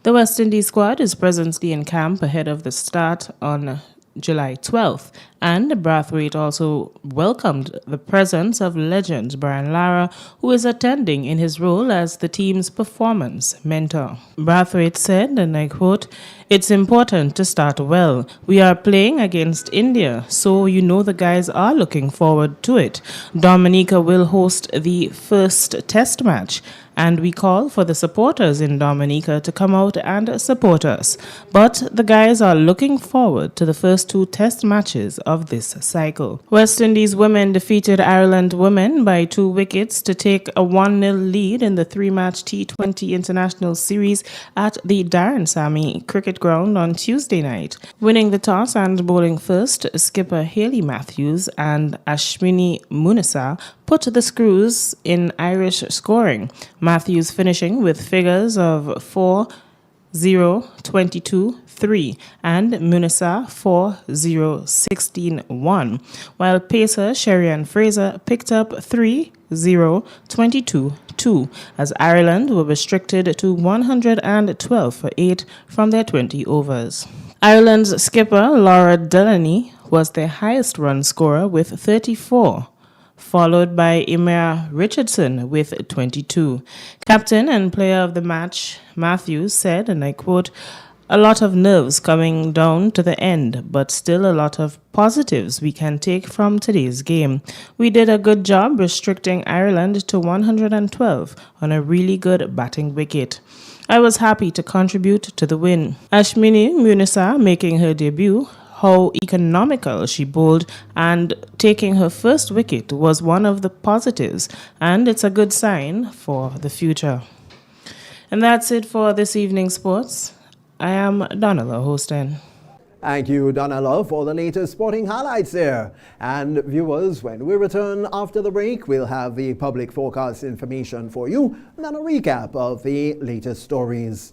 The West Indies squad is presently in camp ahead of the start on July 12th, and Brathwaite also welcomed the presence of legend Brian Lara, who is attending in his role as the team's performance mentor. Brathwaite said, and I quote, "It's important to start well. We are playing against India, so you know the guys are looking forward to it. Dominica will host the first test match, and we call for the supporters in Dominica to come out and support us. But the guys are looking forward to the first 2 test matches of this cycle." West Indies women defeated Ireland women by 2 wickets to take a 1-0 lead in the 3-match T20 International Series at the Darren Sammy Cricket Ground on Tuesday night. Winning the toss and bowling first, skipper Hayley Matthews and Ashwini Munisa put the screws in Irish scoring, Matthews finishing with figures of 4-0, 22-3 and Munisa 4-0, 16-1, while pacer Sherian Fraser picked up 3 22-2, as Ireland were restricted to 112 for 8 from their 20 overs. Ireland's skipper Laura Delaney was their highest run scorer with 34, followed by Emma Richardson with 22. Captain and player of the match, Matthews, said, and I quote, "A lot of nerves coming down to the end, but still a lot of positives we can take from today's game. We did a good job restricting Ireland to 112 on a really good batting wicket. I was happy to contribute to the win." Ashmini Munisa making her debut, how economical she bowled and taking her first wicket was one of the positives, and it's a good sign for the future. And that's it for this evening's sports. I am Donella hosting. Thank you, Donella, for the latest sporting highlights there. And viewers, when we return after the break, we'll have the public forecast information for you and then a recap of the latest stories.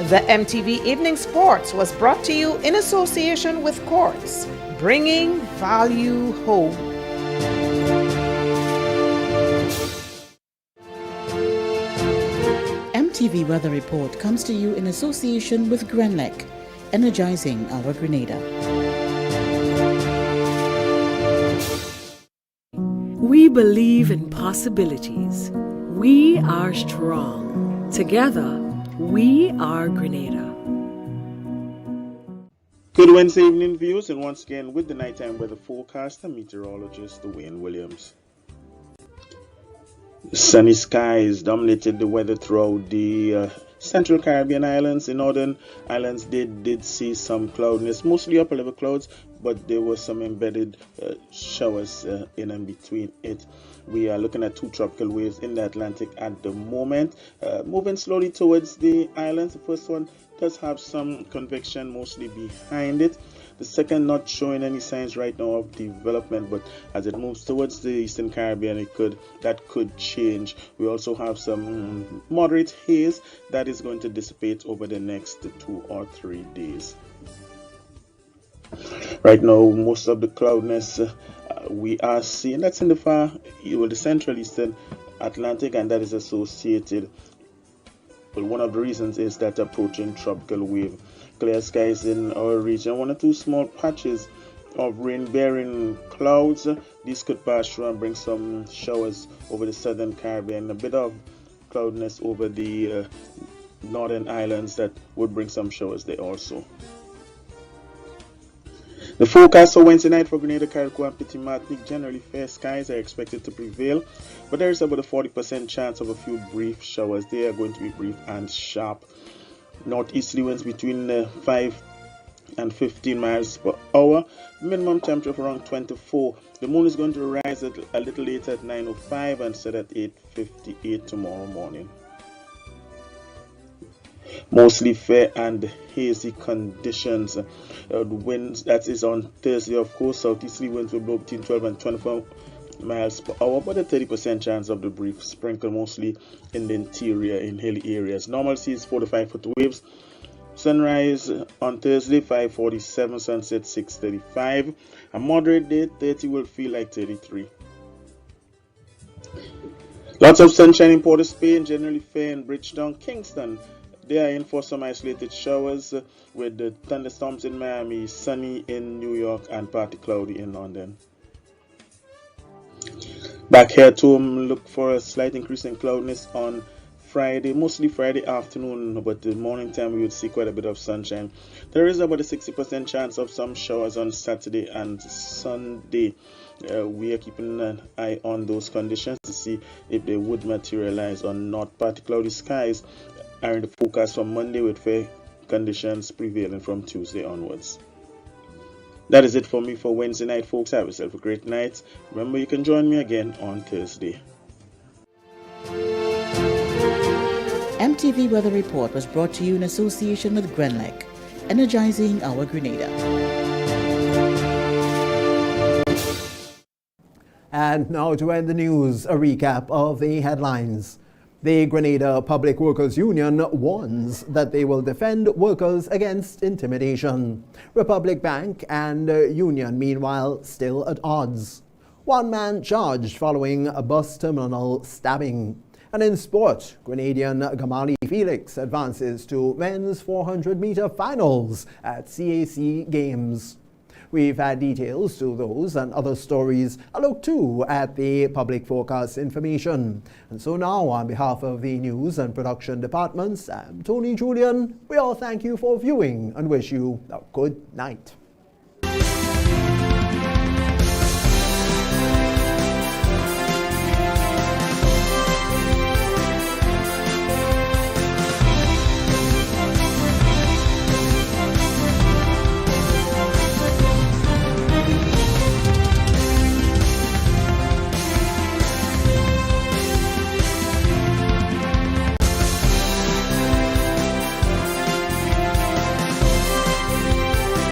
The MTV Evening Sports was brought to you in association with Quartz, bringing value home. MTV Weather Report comes to you in association with Grenlec, energizing our Grenada. We believe in possibilities. We are strong. Together, we are Grenada. Good Wednesday evening, viewers, and once again with the nighttime weather forecast, I'm meteorologist Dwayne Williams. Sunny skies dominated the weather throughout the Central Caribbean islands. In northern islands, they did see some cloudiness, mostly upper level clouds, but there were some embedded showers in and between it. We are looking at 2 tropical waves in the Atlantic at the moment, moving slowly towards the islands. The first one does have some convection mostly behind it. The second not showing any signs right now of development, but as it moves towards the Eastern Caribbean, that could change. We also have some moderate haze that is going to dissipate over the next 2 or 3 days. Right now, most of the cloudiness we are seeing, that's in the Central Eastern Atlantic, and that is associated. But one of the reasons is that approaching tropical wave. Clear skies in our region, 1 or 2 small patches of rain-bearing clouds. These could pass through and bring some showers over the Southern Caribbean. A bit of cloudiness over the northern islands that would bring some showers there also. The forecast for Wednesday night for Grenada, Carriacou, and Petit Martinique, generally fair skies are expected to prevail, but there is about a 40% chance of a few brief showers. They are going to be brief and sharp. Northeasterly winds between 5 and 15 miles per hour. Minimum temperature of around 24. The moon is going to rise a little later at 9:05 and set at 8:58 tomorrow morning. Mostly fair and hazy conditions. The winds, that is on Thursday, of course, southeasterly winds will blow between 12 and 24 miles per hour, but a 30% chance of the brief sprinkle, mostly in the interior, in hilly areas. Normal seas 4 to 5 foot waves. Sunrise on Thursday 5:47, sunset 6:35. A moderate day 30 will feel like 33. Lots of sunshine in Port of Spain, generally fair in Bridgetown, Kingston. They are in for some isolated showers with the thunderstorms in Miami, sunny in New York, and partly cloudy in London. Back here at home, look for a slight increase in cloudiness on Friday, mostly Friday afternoon, but the morning time we would see quite a bit of sunshine. There is about a 60% chance of some showers on Saturday and Sunday. We are keeping an eye on those conditions to see if they would materialize or not. Partly cloudy skies are in the forecast for Monday with fair conditions prevailing from Tuesday onwards. That is it for me for Wednesday night, folks. Have yourself a great night. Remember, you can join me again on Thursday. MTV Weather Report was brought to you in association with Grenlec, energizing our Grenada. And now to end the news, a recap of the headlines. The Grenada Public Workers Union warns that they will defend workers against intimidation. Republic Bank and Union, meanwhile, still at odds. One man charged following a bus terminal stabbing. And in sport, Grenadian Gamali Felix advances to men's 400-meter finals at CAC Games. We've had details to those and other stories. A look too at the public forecast information. And so now, on behalf of the news and production departments, I'm Tony Julian. We all thank you for viewing and wish you a good night.